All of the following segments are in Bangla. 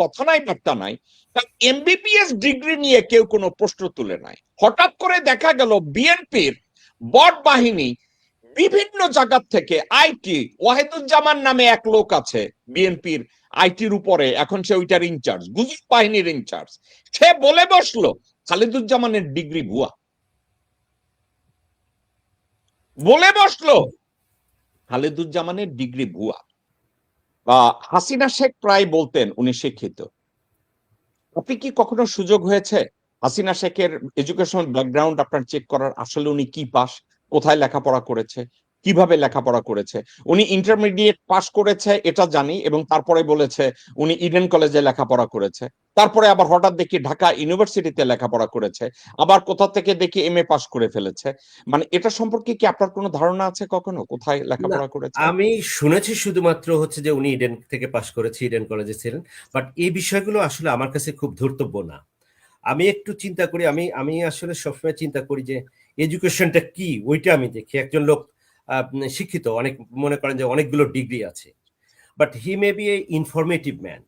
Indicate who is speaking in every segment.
Speaker 1: কথা নাই বার্তা নাই, এমবিবিএস ডিগ্রি নিয়ে কেউ কোনো প্রশ্ন তুলে নাই। হঠাৎ করে দেখা গেল বিএনপির বট বাহিনী বিভিন্ন জায়গা থেকে আইটি, ওয়াহিদুজ্জামান নামে এক লোক আছে বিএনপির আইটির উপরে, এখন সে ওইটার ইনচার্জ, গুজব বাহিনীর ইনচার্জ, সে বলে বসলো খালিদুজ্জামানের ডিগ্রি ভুয়া। বলে বসলো খালিদুজ্জামানের ডিগ্রি ভুয়া। হাসিনা শেখ প্রায় বলতেন উনি শিক্ষিত। আপনি কি কখনো সুযোগ হয়েছে হাসিনা শেখের এডুকেশন ব্যাকগ্রাউন্ড আপনার চেক করার, আসলে উনি কি পাস, কোথায় লেখাপড়া করেছে, কিভাবে লেখাপড়া করেছে? উনি ইন্টারমিডিয়েট পাস করেছে এটা জানি, এবং তারপরে বলেছে উনি ইডেন কলেজে লেখাপড়া করেছে, তারপরে আবার হঠাৎ দেখি ঢাকা ইউনিভার্সিটিতে লেখাপড়া করেছে, আবার কোথা থেকে দেখি এমএ পাস করে ফেলেছে। মানে এটা সম্পর্কে কি আপনার কোনো ধারণা আছে কখনো কোথায় লেখাপড়া করেছে?
Speaker 2: আমি শুনেছি শুধুমাত্র হচ্ছে যে উনি ইডেন থেকে পাশ করেছে, ইডেন কলেজে ছিলেন। বাট এই বিষয়গুলো আসলে আমার কাছে খুব ধর্তব্য না। আমি একটু চিন্তা করি, আমি আমি আসলে সবসময় চিন্তা করি যে এডুকেশনটা কি, ওইটা আমি দেখি। একজন লোক শিক্ষিত, অনেক মনে করেন যে অনেকগুলো ডিগ্রি আছে, but he may B A informative man,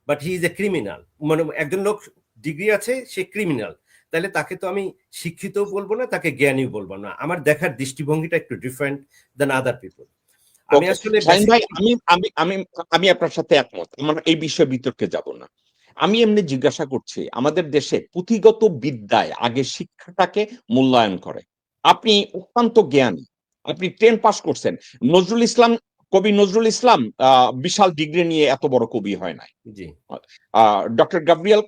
Speaker 2: but he is a criminal. মানে একজন লোক ডিগ্রি আছে, সে ক্রিমিনাল, তাহলে তাকে তো আমি শিক্ষিত বলবো না, তাকে জ্ঞানী বলবো না। আমার দেখার দৃষ্টিভঙ্গিটা একটু ডিফারেন্ট দেন আদার পিপল। আমি আসলে
Speaker 1: শাহিন ভাই, আমি আমি আমি আমি আপনার সাথে একমত, আমরা এই বিষয়ে বিতর্কে যাব না। আমি এমনি জিজ্ঞাসা করছি, আমাদের দেশে পুঁথিগত বিদ্যায় আগে শিক্ষাটাকে মূল্যায়ন করে। আপনি অত্যন্ত জ্ঞানী, আপনি 10 পাস করছেন। নজরুল ইসলাম, কবি নজরুল ইসলাম বিশাল ডিগ্রি নিয়ে এত বড় কবি হয় নাই।
Speaker 2: জি,
Speaker 1: ডক্টর গাব্রিয়েল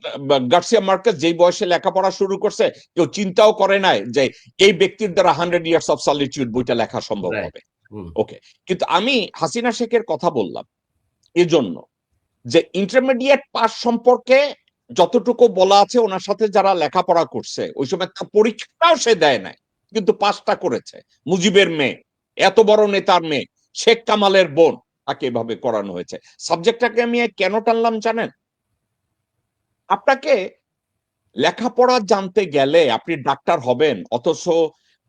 Speaker 1: গার্সিয়া মার্কেস যেই বয়সে লেখাপড়া শুরু করছে, কেউ চিন্তাও করে নাই যে এই ব্যক্তির দ্বারা 100 ইয়ার্স অফ সলিটিউড বইটা লেখা সম্ভব
Speaker 2: রাইট।
Speaker 1: হবে। ওকে, কিন্তু আমি হাসিনা শেখের কথা বললাম এজন্য যে ইন্টারমিডিয়েট পাস সম্পর্কে যতটুকু বলা আছে, ওনার সাথে যারা লেখাপড়া করছে ওই সময় তার পরীক্ষাটাও সে দেয় নাই, কিন্তু পাসটা করেছে। মুজিবের মেয়ে, এত বড় নেতার মেয়ে, শেখ কামালের বোন, তাকে এভাবে করানো হয়েছে। সাবজেক্টটাকে আমি কেন টানলাম জানেন? আপনাকে লেখাপড়া জানতে গেলে আপনি ডাক্তার হবেন, অথচ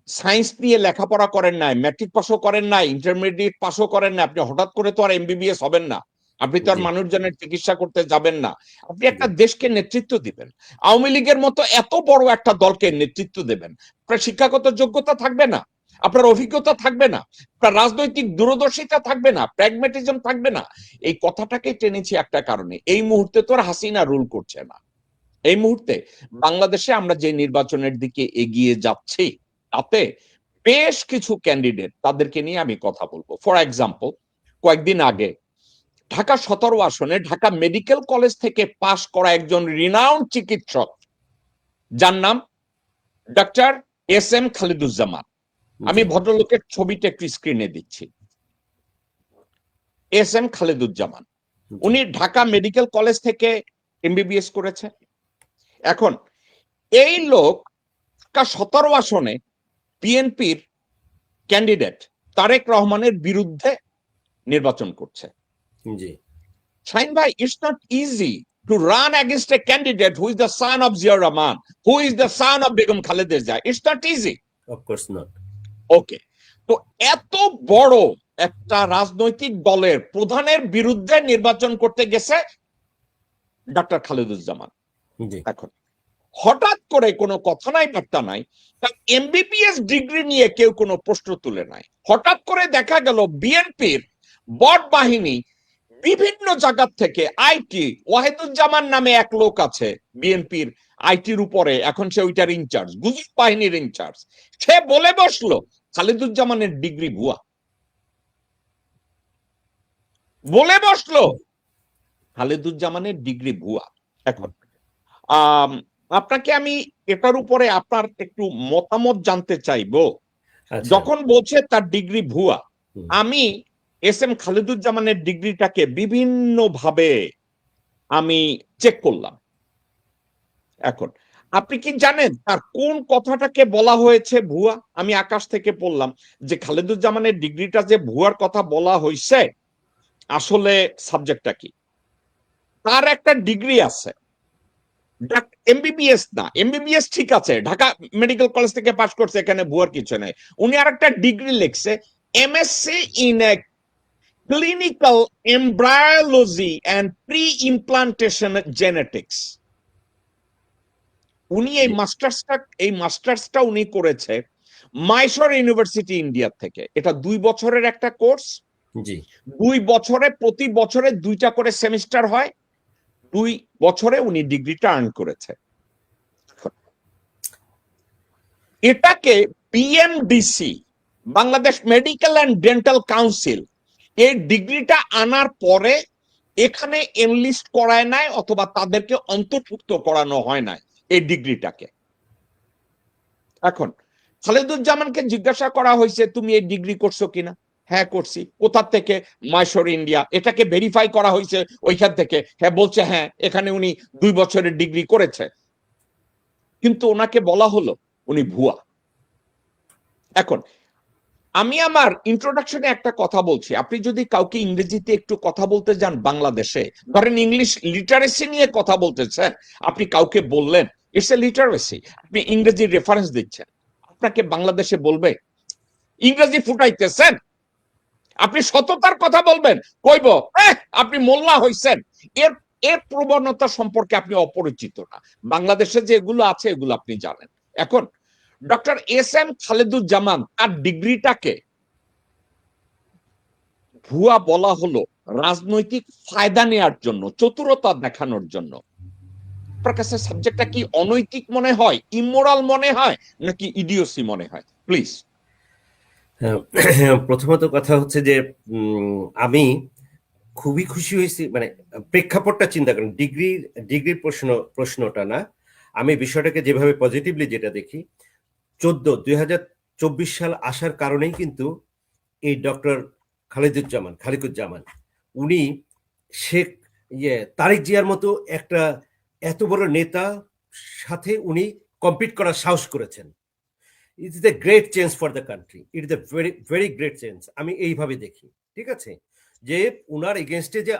Speaker 1: সায়েন্স নিয়ে লেখাপড়া করেন নাই, ম্যাট্রিক পাসও করেন নাই, ইন্টারমিডিয়েট পাসও করেন না, আপনি হঠাৎ করে তো আর এমবিবিএস হবেন না, আপনি তো আর
Speaker 2: জি,
Speaker 1: মানুষজনের চিকিৎসা করতে যাবেন না। আপনি একটা
Speaker 2: জি,
Speaker 1: দেশকে নেতৃত্ব দিবেন, আওয়ামী লীগের মতো এত বড় একটা দলকে নেতৃত্ব দেবেন, আপনার শিক্ষাগত যোগ্যতা থাকবে না, আপনার অভিজ্ঞতা থাকবে না, আপনার রাজনৈতিক দূরদর্শিতা থাকবে না, প্র্যাগমেটিজম থাকবে না। এই কথাটাকে টেনেছি একটা কারণে, এই মুহূর্তে তো আর হাসিনা রুল করছে না। এই মুহূর্তে বাংলাদেশে আমরা যে নির্বাচনের দিকে এগিয়ে যাচ্ছি, তাতে বেশ কিছু ক্যান্ডিডেট, তাদেরকে নিয়ে আমি কথা বলবো। ফর এক্সাম্পল, কয়েকদিন আগে ঢাকা 17 আসনে ঢাকা মেডিকেল কলেজ থেকে পাশ করা একজন রিনাউন্ড চিকিৎসক, যার নাম ডক্টর এস এম খালিদুজ্জামান। আমি
Speaker 2: জি,
Speaker 1: ভদ্রলোকের ছবিটা একটু স্ক্রিনে দিচ্ছি। এস এম খালিদুজ্জামান,
Speaker 2: জি,
Speaker 1: উনি ঢাকা মেডিকেল কলেজ থেকে এমবিবিএস করেছে। এখন এই লোক 17 আসনে বিএনপির ক্যান্ডিডেট তারেক রহমানের বিরুদ্ধে নির্বাচন করছে।
Speaker 2: জি।
Speaker 1: শাহিন ভাই, it's not easy to run against a candidate who is the son of Zia Rahman, who is the son of Begum Khaleda Zia. It's not easy.
Speaker 2: Of course not.
Speaker 1: Okay, তো এত বড় একটা রাজনৈতিক দলের প্রধানের বিরুদ্ধে নির্বাচন করতে গেছে ডক্টর খালেদুজ্জামান।
Speaker 2: জি,
Speaker 1: এখন হঠাৎ করে কোনো কথা নাই বার্তা নাই, এমবিবিএস ডিগ্রি নিয়ে কেউ কোনো প্রশ্ন তুলে নাই। হঠাৎ করে দেখা গেল বিএনপির বট বাহিনী বিভিন্ন জায়গা থেকে আইটি, ওয়াহিদুজ্জামান নামে এক লোক আছে বিএনপির আইটির উপরে, এখন সে ওইটার ইনচার্জ, গুজব বাহিনীর ইনচার্জ, সে বলে বসলো খালিদুজ্জামানের ডিগ্রি ভুয়া। বলে বসলো খালিদুজ্জামানের ডিগ্রি ভুয়া। এখন আপনাকে আমি এটার উপরে আপনার একটু মতামত জানতে চাইবো।
Speaker 2: আচ্ছা।
Speaker 1: যখন বলছে তার ডিগ্রি ভুয়া, আমি এস এম খালিদুজ্জামানের ডিগ্রিটাকে বিভিন্ন ভাবে আমি চেক করলাম। এখন আপনি কি জানেন তার কোন কথাটাকে বলা হয়েছে ভুয়া? আমি আকাশ থেকে পড়লাম যে খালিদুজ্জামানের ডিগ্রিটা যে ভুয়ার কথা বলা হয়েছে, আসলে সাবজেক্টটা কি? তার একটা ডিগ্রি আছে, এমবিবিএস না, এমবিবিএস ঠিক আছে, ঢাকা মেডিকেল কলেজ থেকে পাশ করছে, এখানে ভুয়ার কিছু নেই। উনি আর একটা ডিগ্রি লিখছে, MSc in clinical embryology and pre implantation genetics. উনি এই মাস্টার্সটা উনি করেছে মাইশোর ইউনিভার্সিটি ইন্ডিয়া থেকে। এটা 2 বছরের একটা কোর্স।
Speaker 2: জি
Speaker 1: 2 বছরে প্রতি বছরে 2টা করে সেমিস্টার হয়। 2 বছরে উনি ডিগ্রিটা আর্ন করেছে। এটাকে BMDC, Bangladesh medical and dental council, এই ডিগ্রিটা আনার পরে এখানে এনলিস্ট করায় নাই অথবা তাদেরকে অন্তর্ভুক্ত করানো হয় নাই এই ডিগ্রিটাকে। এখন খালেদুজ্জামানকে জিজ্ঞাসা করা হয়েছে তুমি এই ডিগ্রি করছো কিনা? হ্যাঁ করছি। কোথা থেকে? মাইশোর ইন্ডিয়া। এটাকে ভেরিফাই করা হয়েছে ওইখান থেকে? হ্যাঁ বলছে হ্যাঁ এখানে উনি 2 বছরের ডিগ্রি করেছে। কিন্তু ওনাকে বলা হলো উনি ভুয়া। এখন আমি আমার ইন্ট্রোডাকশনে একটা কথা বলছি, আপনি যদি কাউকে ইংরেজিতে একটু কথা বলতে যান বাংলাদেশে, ধরেন ইংলিশ লিটারেসি নিয়ে কথা বলতেছেন, আপনি কাউকে বললেন ইটস এ লিটারেসি, আপনি ইংরেজি রেফারেন্স দিচ্ছেন, আপনাকে বাংলাদেশে বলবে ইংরেজি ফুটাইতেছেন, আপনি সততার কথা বলবেন, কইব আপনি মোল্লা হইছেন। এর এর প্রবণতা সম্পর্কে আপনি অপরিচিত না। বাংলাদেশে যে এগুলো আছে এগুলো আপনি জানেন। এখন ডক্টর এস এম খালেদুজ্জামান তার ডিগ্রিটাকে ভুয়া বলা হলো রাজনৈতিক ফায়দা নেয়ার জন্য, চতুরতা দেখানোর জন্য। আপনার কাছে সাবজেক্টটা কি অনৈতিক মনে হয়, ইমোরাল মনে হয়, নাকি ইডিওসি মনে হয়? প্লিজ।
Speaker 2: প্রথমত কথা হচ্ছে যে আমি খুবই খুশি হয়েছি, মানে প্রেক্ষাপটটা চিন্তা করেন, ডিগ্রির প্রশ্নটা না, আমি বিষয়টাকে যেভাবে পজিটিভলি যেটা দেখি, 2024 সাল আসার কারণেই কিন্তু এই ডক্টর খালিকুজ্জামান উনি শেখ তারেক জিয়ার মতো একটা এত বড় নেতা সাথে উনি কম্পিট করার সাহস করেছেন। It is a great change for the country, it is a very very great change, আমি এইভাবে দেখি। ঠিক আছে, যে উনার এগেনস্টে যে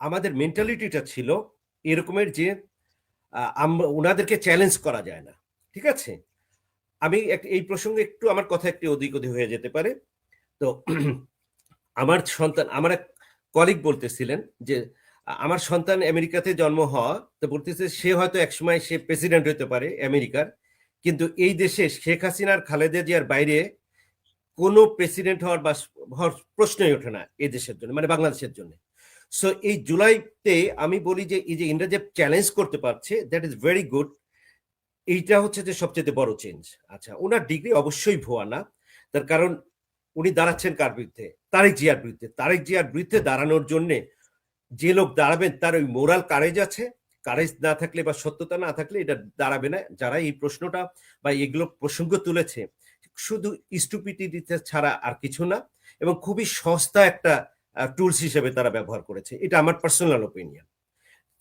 Speaker 2: আমাদের মেন্টালিটিটা ছিল এরকমের যে উনাদেরকে চ্যালেঞ্জ করা যায় না। ঠিক আছে, আমি এই প্রসঙ্গে একটু আমার কথা একটু ওদিক হয়ে যেতে পারে। তো আমার এক কলিগ বলতেছিলেন যে আমার সন্তান আমেরিকাতে জন্ম হওয়া, তো বলতেছে সে হয়তো একসময় সে প্রেসিডেন্ট হতে পারে আমেরিকার, কিন্তু এই দেশে শেখ হাসিনার খালেদা জিয়ার বাইরে কোনো প্রেসিডেন্ট হওয়ার প্রশ্নই ওঠে না এই দেশের জন্য, মানে বাংলাদেশের জন্য। সো এই জুলাইতে আমি বলি যে এই যে ইন্ডিয়া যে চ্যালেঞ্জ করতে পারছে, দ্যাট ইজ ভেরি গুড। এইটা হচ্ছে যে সবচেয়ে বড় চেঞ্জ। আচ্ছা, ওনার ডিগ্রি অবশ্যই ভুয়া না, তার কারণ উনি দাঁড়াচ্ছেন কার বিরুদ্ধে? তারেক জিয়ার বিরুদ্ধে। তারেক জিয়ার বিরুদ্ধে দাঁড়ানোর জন্য যে লোক দাঁড়াবেন তার ওই মোরাল কারেজ আছে, কারেজ না থাকলে বা সত্যতা না থাকলে এটা দাঁড়াবে না। যারা এই প্রশ্নটা বা এগুলো প্রসঙ্গ তুলেছে শুধু স্টুপিডিটি ছাড়া আর কিছু না, এবং খুবই সস্তা একটা টুলস হিসেবে তারা ব্যবহার করেছে, এটা আমার পার্সোনাল ওপিনিয়ন।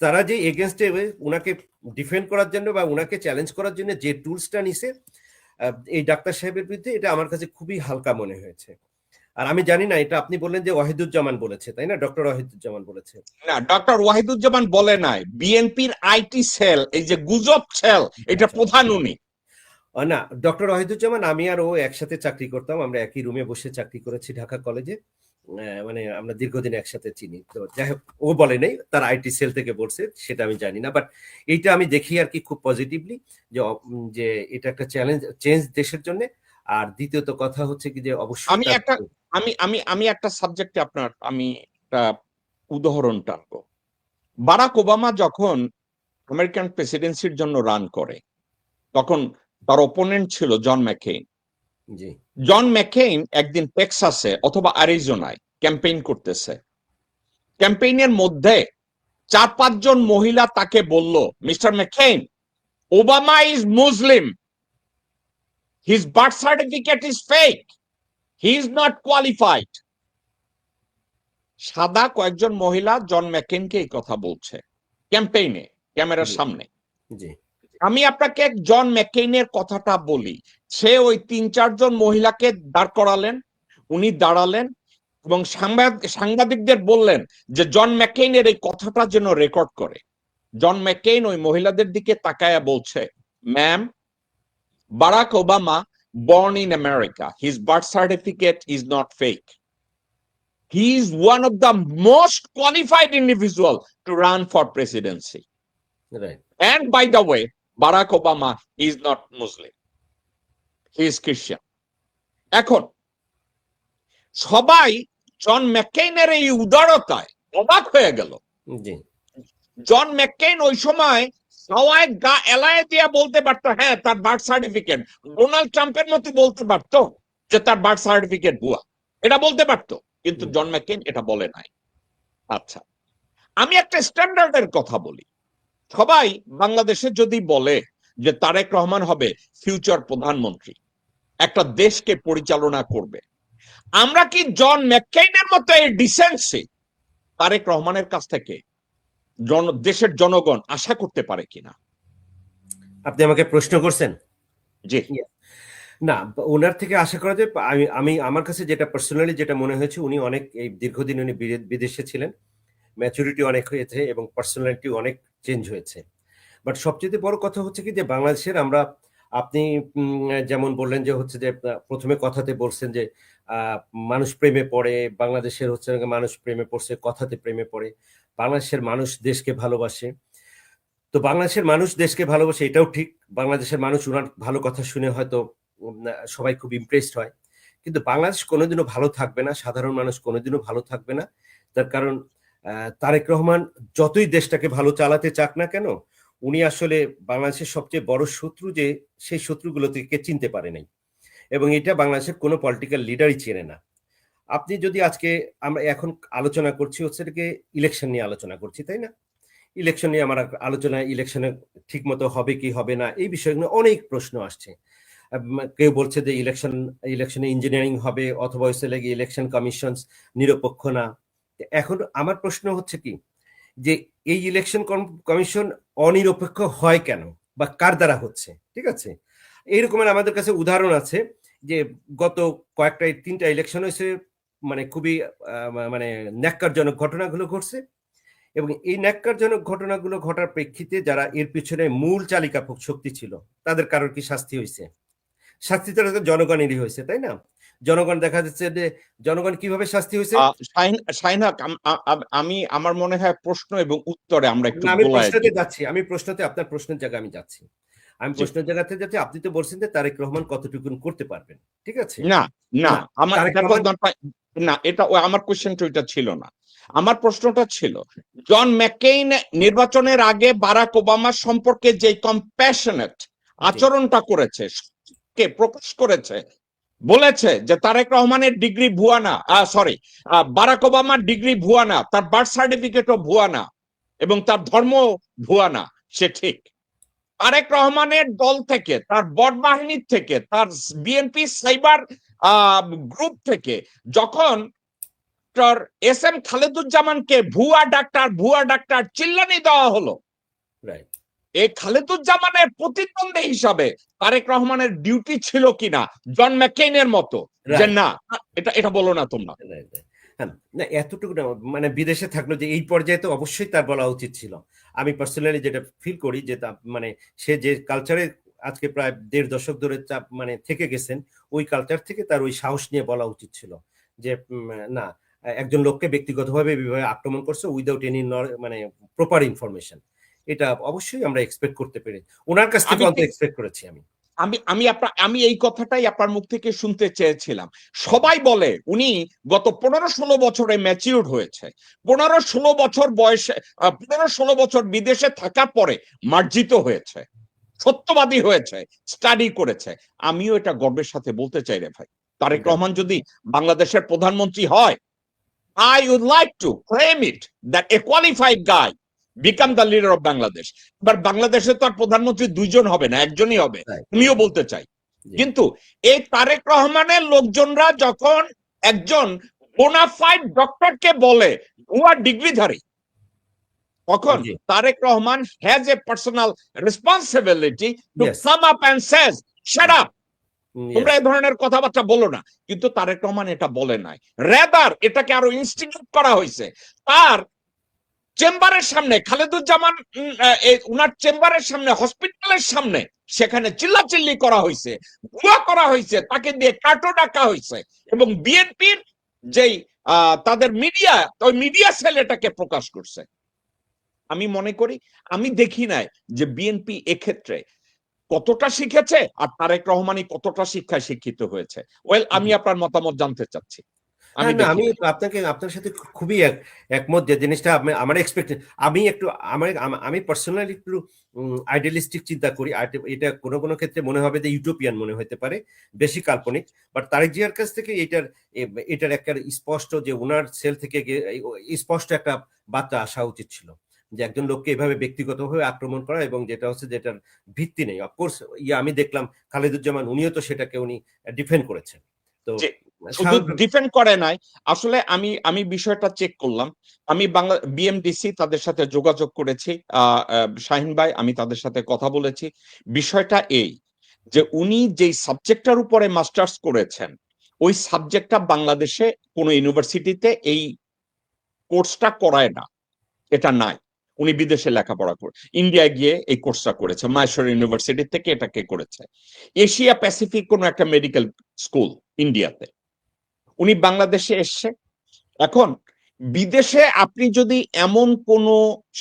Speaker 2: তারা যে এগেনস্টে উনাকে ডিফেন্ড করার জন্য বা উনাকে চ্যালেঞ্জ করার জন্য যে টুলসটা নিছে এই ডাক্তার সাহেবের বিরুদ্ধে, এটা আমার কাছে খুবই হালকা মনে হয়েছে। আর আমি জানি না, এটা আপনি বললেন যে ওয়াহিদুজ্জামান বলেছে, তাই না? ডক্টর ওয়াহিদুজ্জামান বলেছে
Speaker 1: না, ডক্টর ওয়াহিদুজ্জামান বলে নাই, বিএনপির আইটি সেল, এই যে গুজব সেল, এটা প্রধান উনি।
Speaker 2: না, ডক্টর ওয়াহিদুজ্জামান আমি আর ও একসাথে চাকরি করতাম, আমরা একই রুমে বসে চাকরি করেছি ঢাকা কলেজে, মানে আমরা দীর্ঘদিন একসাথে চিনি। তো যাই হোক, ও বলে নেই তার আইটি সেল থেকে বলছে, সেটা আমি জানি না, বাট এইটা আমি দেখি আর কি খুব পজিটিভলি, যে এটা একটা চেঞ্জ দেশের জন্য। আর দ্বিতীয়ত কথা হচ্ছে কি যে অবশ্যই
Speaker 1: আমি একটা সাবজেক্টে আমি একটা উদাহরণ টানবো। বারাক ওবামা যখন আমেরিকান প্রেসিডেন্সির জন্য রান করে, তখন তার অপোনেন্ট ছিল জন ম্যাকেইন।
Speaker 2: জি
Speaker 1: জন ম্যাকেইন একদিন টেক্সাসে অথবা অ্যারিজোনায় ক্যাম্পেইন করতেছে। ক্যাম্পেইনের মধ্যে 4-5 জন মহিলা তাকে বলল, mister McCain, Obama is Muslim, his birth certificate is fake, he is not qualified. সাদা কয়েকজন মহিলা জন ম্যাকেইনকে এই কথা বলছে ক্যাম্পেইনে, ক্যামেরার সামনে।
Speaker 2: জি
Speaker 1: আমি আপনাকে জন ম্যাকেইনের কথাটা বলি। সে ওই 3-4 জন মহিলাকে দাঁড় করালেন, উনি দাঁড়ালেন এবং সাংবাদিকদের বললেন যে জন ম্যাকেইনের এই কথাটা যেন রেকর্ড করে। জন ম্যাকেইন ওই মহিলাদের দিকে তাকায়া বলছে, ma'am, Barack Obama born in America, his birth certificate is not fake. he is one of the most qualified individual to run for presidency.
Speaker 2: Right.
Speaker 1: And by the way, Barack Obama is not Muslim. He is Christian. এখন সবাই জন ম্যাককেইনের এই উদারতায় অবাক হয়ে গেল।
Speaker 2: জি।
Speaker 1: জন ম্যাককেইন ওই সময় সবাই গা এলায় দিয়ে বলতে পারতো হ্যাঁ তার বার্থ সার্টিফিকেট, ডোনাল্ড ট্রাম্পের মতো বলতে পারতো যে তার বার্থ সার্টিফিকেট ভুয়া, এটা বলতে পারতো, কিন্তু জন ম্যাককেইন এটা বলে নাই। আচ্ছা, আমি একটা স্ট্যান্ডার্ডের কথা বলি। সবাই বাংলাদেশে যদি বলে যে তারেক রহমান হবে ফিউচার প্রধানমন্ত্রী, একটা দেশকে পরিচালনা করবে, আমরা কি জন ম্যাককেইনের মতো এই ডিসেন্সি তারেক রহমানের কাছ থেকে দেশের জনগণ আশা করতে পারে কিনা?
Speaker 2: আপনি আমাকে প্রশ্ন করছেন?
Speaker 1: জি
Speaker 2: না, ওনার থেকে আশা করা যায়। আমি আমার কাছে যেটা পার্সোনালি যেটা মনে হয়েছে, উনি অনেক এই দীর্ঘদিন উনি বিদেশে ছিলেন, ম্যাচুরিটি অনেক হয়েছে এবং পার্সোনালিটি অনেক চেঞ্জ হয়েছে। বাট সবচেয়ে বড় কথা হচ্ছে কি যে বাংলাদেশের আমরা, আপনি যেমন বললেন যে হচ্ছে যে প্রথমে কথাতে বলছেন যে মানুষ প্রেমে পড়ে, বাংলাদেশের হচ্ছে মানুষ প্রেমে পড়ছে, কথাতে প্রেমে পড়ে, বাংলাদেশের মানুষ দেশকে ভালোবাসে। তো বাংলাদেশের মানুষ দেশকে ভালোবাসে, এটাও ঠিক। বাংলাদেশের মানুষ ওনার ভালো কথা শুনে হয়তো সবাই খুব ইমপ্রেসড হয়, কিন্তু বাংলাদেশ কোনোদিনও ভালো থাকবে না, সাধারণ মানুষ কোনোদিনও ভালো থাকবে না। তার কারণ তারেক রহমান যতই দেশটাকে ভালো চালাতে চাক না কেন, উনি আসলে বাংলাদেশের সবচেয়ে বড় শত্রু, যে সেই শত্রুগুলো থেকে চিনতে পারে নাই, এবং এটা বাংলাদেশের কোনো পলিটিক্যাল লিডারই চেনে না। আপনি যদি আজকে, আমরা এখন আলোচনা করছি হচ্ছে ইলেকশন নিয়ে আলোচনা করছি, তাই না? ইলেকশন নিয়ে আমার আলোচনা, ইলেকশনে ঠিক মতো হবে কি হবে না, এই বিষয়গুলো অনেক প্রশ্ন আসছে। কেউ বলছে যে ইলেকশনে ইঞ্জিনিয়ারিং হবে, অথবা হচ্ছে লাগে ইলেকশন কমিশন নিরপেক্ষ না। এখন আমার প্রশ্ন হচ্ছে কি যে এই ইলেকশন কমিশন অনিরপেক্ষ হয় কেন, বা কার দ্বারা হচ্ছে? ঠিক আছে, এইরকমের আমাদের কাছে উদাহরণ আছে যে গত কয়েকটা 3টা ইলেকশন হয়েছে, মানে খুবই মানে ন্যাক্কারজনক ঘটনাগুলো ঘটছে, এবং এই ন্যাক্কারজনক ঘটনাগুলো ঘটার প্রেক্ষিতে যারা এর পিছনে মূল চালিকা শক্তি ছিল, তাদের কারোর কি শাস্তি হয়েছে? শাস্তি তো জনগণেরই হয়েছে, তাই না? জনগণ, দেখা যাচ্ছে যে জনগণ কিভাবে শাস্তি হয়েছে।
Speaker 1: শাহিনাক, আমি আমার মনে হয় প্রশ্ন এবং উত্তরে আমরা একটু
Speaker 2: আমি
Speaker 1: গোলায়
Speaker 2: প্রশ্নতে
Speaker 1: দিই।
Speaker 2: যাচ্ছি, আপনার প্রশ্নের জায়গায় আমি যাচ্ছি। আমি প্রশ্নের জায়গাতে যাচ্ছি। আপনি তো বলছেন যে তারেক রহমান কতটুকু করতে পারবেন, ঠিক আছে?
Speaker 1: না না, আমার
Speaker 2: Tarique
Speaker 1: that was
Speaker 2: Rahman,
Speaker 1: not my- না, এটা আমার কোশ্চেনটা ওইটা ছিল না। আমার প্রশ্নটা ছিল, জন ম্যাককেইন নির্বাচনের আগে বারাক ওবামা সম্পর্কে যে কম্প্যাশনেট আচরণটা করেছে, কে প্রকাশ করেছে, বলেছে যে তারেক রহমানের ডিগ্রি ভুয়া না, সরি, বারাক ওবামার ডিগ্রি ভুয়া না, তার বার্থ সার্টিফিকেটও ভুয়া না, এবং তার ধর্ম ভুয়া না, সে ঠিক। তারেক রহমানের দল থেকে, তার বট বাহিনীর থেকে, তার বিএনপি সাইবার গ্রুপ থেকে যখন এস এম খালেদুজ্জামানকে ভুয়া ডাক্তার চিল্লানি দেওয়া হলো, এই খালেদুজ্জামানের প্রতিদ্বন্দ্বী হিসাবে তারেক রহমানের ডিউটি ছিল কিনা জন ম্যাককেইনের মতো যে না, এটা বলো না তোমরা?
Speaker 2: না, এতটুকু না, মানে বিদেশে থাকলো যে এই পর্যায়ে তো অবশ্যই তার বলা উচিত ছিল। আমি পার্সোনালি যেটা ফিল করি যে মানে সে যে কালচারে আজকে প্রায় 1.5 দশক ধরে মানে থেকে গেছেন, ওই কালচার থেকে তার ওই সাহস নিয়ে বলা উচিত ছিল যে না, একজন লোককে ব্যক্তিগতভাবে বিভাবে আক্রমণ করছে উইদাউট এনি মানে প্রপার ইনফরমেশন, এটা অবশ্যই আমরা এক্সপেক্ট করতে পেরে, ওনার কাছ থেকে অন্তত এক্সপেক্ট করেছি আমি।
Speaker 1: আমি এই কথাটাই আপনার মুখ থেকে শুনতে চেয়েছিলাম। সবাই বলে উনি গত 15-16 বছরে ম্যাচিউরড হয়েছে, 15-16 বছর বয়সে, 15-16 বছর বিদেশে থাকার পরে মার্জিত হয়েছে, সত্যবাদী হয়েছে, স্টাডি করেছে। আমিও এটা গর্বের সাথে বলতে চাই রে ভাই, তারেক রহমান যদি বাংলাদেশের প্রধানমন্ত্রী হয়, I would like to claim it that a qualified guy become the leader of Bangladesh. এবার বাংলাদেশে তো আর প্রধানমন্ত্রী 2 জন হবে না, একজনই হবে, আমিও বলতে চাই। কিন্তু এই তারেক রহমানের লোকজনরা যখন একজন বোনাফাইড ডক্টরকে বলে ভুয়া ডিগ্রিধারী, তখন Tarique Rahman has a personal responsibility to come up and says shut up, তোমরা এই ধরনের কথাবার্তা বলো না। কিন্তু তারেক রহমান এটা বলে নাই, রেদার এটাকে আরো ইনস্টিটিউট করা হয়েছে। তার চেম্বারের সামনে, খালেদুজ্জামান উনার চেম্বারের সামনে, হসপিটালের সামনে, সেখানে চিল্লাচিল্লি করা হয়েছে, ভুয়া করা হয়েছে, তাকে দিয়ে কাটো ডাকা হয়েছে, এবং বিএনপির যেই তাদের মিডিয়া, ওই মিডিয়া সেল এটাকে প্রকাশ করছে। আমি মনে করি, আমি দেখি নাই যে বিএনপি এক্ষেত্রে কতটা শিখেছে আর তারেক রহমানই কতটা শিক্ষায় শিক্ষিত হয়েছে। ওয়েল, আমি আপনার মতামত জানতে চাচ্ছি। আমি
Speaker 2: হ্যাঁ, না,
Speaker 1: দেখি
Speaker 2: আমি
Speaker 1: নাই।
Speaker 2: আপনার সাথে খুবই একমত যে জিনিসটা আমার এক্সপেক্ট, আমি একটু আমি পার্সোনালি একটু আইডিয়ালিস্টিক চিন্তা করি। এটা কোনো কোনো ক্ষেত্রে মনে হবে যে ইউটোপিয়ান মনে হতে পারে, বেশি কাল্পনিক। বাট তারেক জিয়ার কাছ থেকে এটার একটা স্পষ্ট, যে ওনার সেল থেকে স্পষ্ট একটা বার্তা আসা উচিত ছিল, যে একজন লোককে এভাবে ব্যক্তিগতভাবে আক্রমণ করা, এবং যেটা হচ্ছে যেটার ভিত্তি নেই। অফকোর্স আমি দেখলাম খালেদুজ্জামান উনিও তো সেটাকে উনি ডিফেন্ড করেছেন। তো
Speaker 1: যে শুধু
Speaker 2: স্বাভাবিক।
Speaker 1: ডিফেন্ড করে নাই, আসলে আমি বিষয়টা চেক করলাম। আমি বাংলা বিএমডিসি তাদের সাথে যোগাযোগ করেছি, শাহিন ভাই, আমি তাদের সাথে কথা বলেছি। বিষয়টা এই যে উনি যেই সাবজেক্টটার উপরে মাস্টার্স করেছেন, ওই সাবজেক্টটা বাংলাদেশে কোনো ইউনিভার্সিটিতে এই কোর্সটা করায় না, এটা নাই। উনি বিদেশে লেখাপড়া করে ইন্ডিয়া গিয়ে এই কোর্সটা করেছে, মাহেশ্বর ইউনিভার্সিটি থেকে এটাকে করেছে। এশিয়া প্যাসিফিক কোন একটা মেডিকেল স্কুল ইন্ডিয়াতে। উনি বাংলাদেশে এসছে। এখন বিদেশে আপনি যদি এমন কোন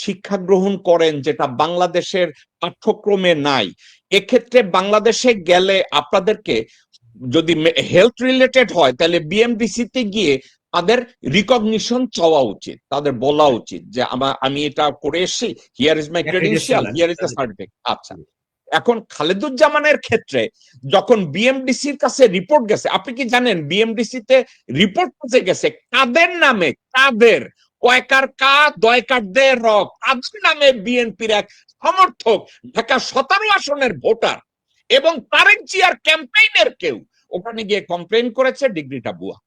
Speaker 1: শিক্ষা গ্রহণ করেন যেটা বাংলাদেশের পাঠ্যক্রমে নাই, এক্ষেত্রে বাংলাদেশে গেলে আপনাদেরকে, যদি হেলথ রিলেটেড হয়, তাহলে বিএমডিসি তে গিয়ে তাদের রিকগনিশন চাওয়া উচিত, তাদের বলা উচিত যে আমি এটা করে এসেছি, here is my
Speaker 2: accreditation
Speaker 1: credential,
Speaker 2: আছে
Speaker 1: হিয়ার ইজ দ্য
Speaker 2: তাদের।
Speaker 1: সার্টিফিকেট। আচ্ছা, এখন খালেদুজ্জামানের ক্ষেত্রে যখন বিএমডিসির কাছে রিপোর্ট গেছে, আপনি কি জানেন বিএমডিসি তে রিপোর্ট কাছে গেছে কাদের নামে? কাদের? কয়কার কা দয়কার দে র, কাদের নামে? বিএনপির এক সমর্থক, ঢাকা 17 আসনের ভোটার এবং তারেক জিয়ার ক্যাম্পেইনের কেউ ওখানে গিয়ে কমপ্লেন করেছে, ডিগ্রিটা ভুয়া।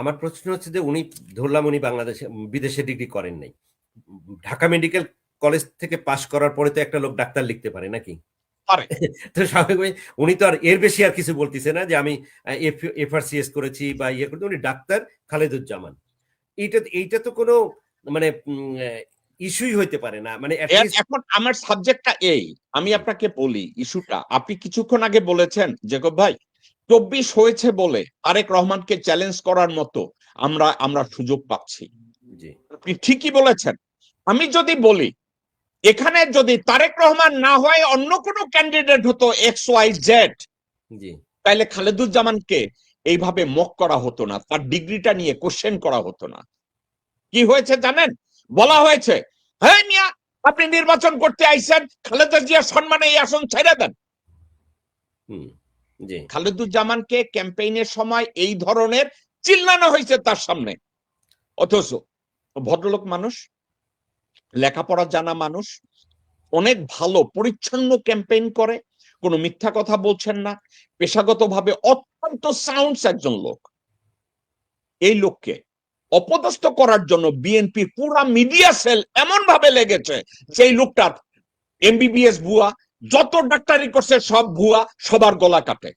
Speaker 2: আমার প্রশ্ন হচ্ছে যে উনি, ধরলাম উনি বাংলাদেশে বিদেশে ডিগ্রি করেন নাই, ঢাকা মেডিকেল কলেজ থেকে পাশ করার পরে তো একটা লোক ডাক্তার লিখতে পারে নাকি?
Speaker 1: পারে।
Speaker 2: তো স্বাভাবিক উনি তো আর এর বেশি আর কিছু বলতেছে না যে আমি এফআরসিএস করেছি বা ইয়ে করতে। উনি ডাক্তার খালেদুজ্জামান, এইটা তো কোনো মানে ইস্যুই হইতে পারে না, মানে অ্যাটলিস্ট।
Speaker 1: এখন আমার সাবজেক্টটা এই, আমি আপনাকে বলি ইস্যুটা। আপনি কিছুক্ষণ আগে বলেছেন জেকব ভাই, 24 হয়েছে বলে তারেক রহমানকে চ্যালেঞ্জ করার মতো আমরা আমরা সুযোগ পাচ্ছি।
Speaker 2: জি,
Speaker 1: আপনি ঠিকই বলেছেন। আমি যদি বলি, এখানে যদি তারেক রহমান না হয় অন্য কোনো ক্যান্ডিডেট হতো এক্স ওয়াই জেড,
Speaker 2: জি,
Speaker 1: তাহলে খালেদুজ্জামানকে এইভাবে মক করা হতো না, তার ডিগ্রিটা নিয়ে কোশ্চেন করা হতো না। কি হয়েছে জানেন? বলা হয়েছে, হ্যাঁ মিয়া, আপনি নির্বাচন করতে আইছেন, খালেদা জিয়ার সম্মানে এই আসন ছেড়ে দেন।
Speaker 2: হুম, জি,
Speaker 1: খালেদুজ্জামানকে ক্যাম্পেইনের সময় এই ধরনের চিল্লানো হয়েছে তার সামনে। অথচ ভদ্রলোক মানুষ, লেখাপড়া জানা মানুষ, অনেক ভালো পরিচ্ছন্ন ক্যাম্পেইন করে, কোনো মিথ্যা কথা বলছেন না, পেশাগতভাবে অত্যন্ত সাউন্ডস একজন লোক। এই লোককে অপদস্থ করার জন্য বিএনপির পুরা মিডিয়া সেল এমন ভাবে লেগেছে যে এই লোকটার এমবিবিএস ভুয়া, যত ডাক্তারি করছে সব ভুয়া, সবার গলা কাটে,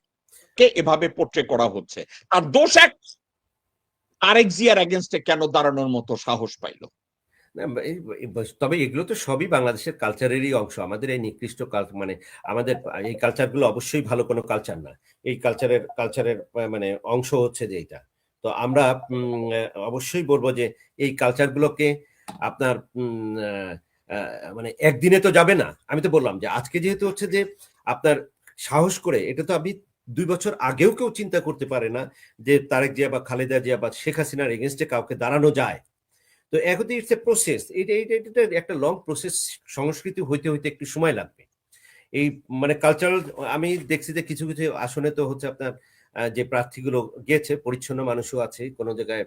Speaker 1: কে এভাবে পোট্রে করা হচ্ছে। আর দোষ এক, তারেক জিয়ার এগেনস্টে কেন দাঁড়ানোর মতো সাহস পাইল?
Speaker 2: না, তবে এগুলো তো সবই বাংলাদেশের কালচারেরই অংশ। আমাদের এই নিকৃষ্ট মানে আমাদের এই কালচারগুলো অবশ্যই ভালো কোনো কালচার না। এই কালচারের মানে অংশ হচ্ছে যে এটা। তো আমরা অবশ্যই বলবো যে এই কালচারগুলোকে আপনার মানে একদিনে তো যাবে না। আমি তো বললাম যে আজকে যেহেতু হচ্ছে যে আপনার সাহস করে, এটা তো আপনি 2 বছর আগেও কেউ চিন্তা করতে পারে না যে তারেক জিয়া বা খালেদা জিয়া বা শেখ হাসিনার এগেনস্টে কাউকে দাঁড়ানো যায়। তো এখন ইটস এ প্রসেস, এটা একটা লং প্রসেস। সংস্কৃতি হইতে হইতে একটু সময় লাগবে। এই মানে কালচারাল, আমি দেখছি যে কিছু কিছু আসনে তো হচ্ছে আপনার যে প্রার্থীগুলো গিয়েছে, পরিচ্ছন্ন মানুষও আছে, কোনো জায়গায়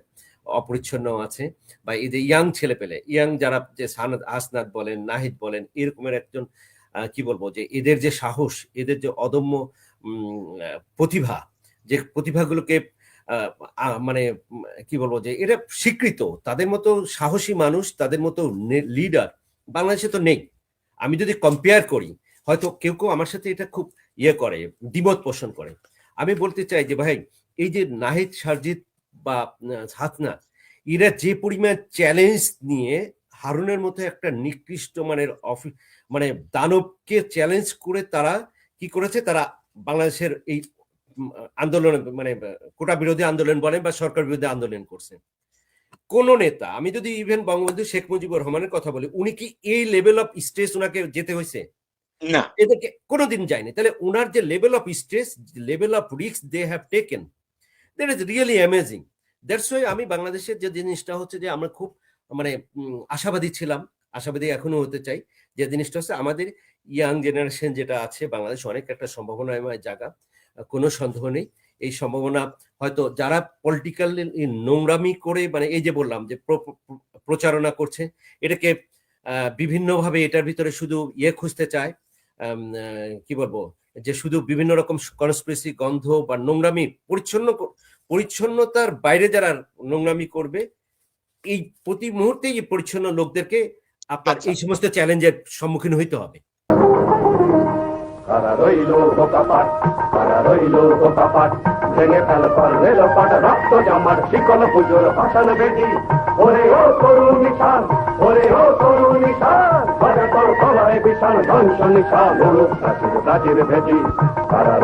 Speaker 2: অপরিচ্ছন্ন আছে, বা এই যে ইয়াং ছেলে পেলে, ইয়াং যারা, যে হাসনাত বলেন, নাহিদ বলেন, এরকমের একজন কি বলবো, যে এদের যে সাহস, এদের যে অদম্য প্রতিভা, যে প্রতিভাগুলোকে মানে কি বলবো, যে এটা স্বীকৃত, তাদের মতো সাহসী মানুষ, তাদের মতো লিডার বাংলাদেশে তো নেই। আমি যদি কম্পেয়ার করি, হয়তো কেউ কেউ আমার সাথে এটা খুব করে, দ্বিমত পোষণ করে। আমি বলতে চাই যে ভাই, এই যে নাহিদ, সারজিৎ বা হাসনাত, এরা যে পরিমাণ চ্যালেঞ্জ নিয়ে হারুনের মতো একটা নিকৃষ্ট মানের মানে দানবকে চ্যালেঞ্জ করে তারা কি করেছে, তারা বাংলাদেশের এই আন্দোলন মানে কোটা বিরোধী আন্দোলন বলেন বা সরকার বিরোধী আন্দোলন করছে। কোন নেতা, আমি যদি ইভেন বঙ্গবন্ধু শেখ মুজিবুর রহমানের কথা বলি, উনি কি এই লেভেল অফ স্ট্রেস ওনাকে যেতে হয়েছে?
Speaker 1: না।
Speaker 2: এদেরকে কোনোদিন যায়নি। তাহলে ওনার যে level of stress, level of risk they have taken, that is really amazing. That's why আমি বাংলাদেশের যে জিনিসটা হচ্ছে যে আমরা খুব মানে আশাবাদী ছিলাম, আশাবাদী এখনো হতে চাই। যে জিনিসটা হচ্ছে আমাদের ইয়াং জেনারেশন যেটা আছে, বাংলাদেশ অনেক একটা সম্ভাবনাময় জায়গা, কোনো সন্দেহ নেই। এই সম্ভাবনা হয়তো যারা পলিটিক্যাল নোংরামি করে, মানে এই যে বললাম যে প্রচারণা করছে, এটাকে বিভিন্নভাবে এটার ভিতরে শুধু ইয়ে খুঁজতে চায়, কি বলবো, যে শুধু বিভিন্ন রকম কনস্পিরেসি গন্ধ বা নোংরামি, পরিচ্ছন্নতার বাইরে যারা নোংরামি করবে, এই প্রতি মুহূর্তে এই পরিচ্ছন্ন লোকদেরকে আপনার এই সমস্ত চ্যালেঞ্জের সম্মুখীন হইতে হবে।
Speaker 3: কারা রইল বোকাপাট, কারা রইল বোকাপাট, ভেঙে ফেল রেল পাট, রক্ত জমাট শিকল পুজোর ভাষণ বেদি। ওরে ও তরুণ নিশান, ওরে ও তরুণ নিশান, বাজে তোর গলায় বিশাল ধ্বংস নিশান, প্রাচীর প্রাচীর ভেদি। কারা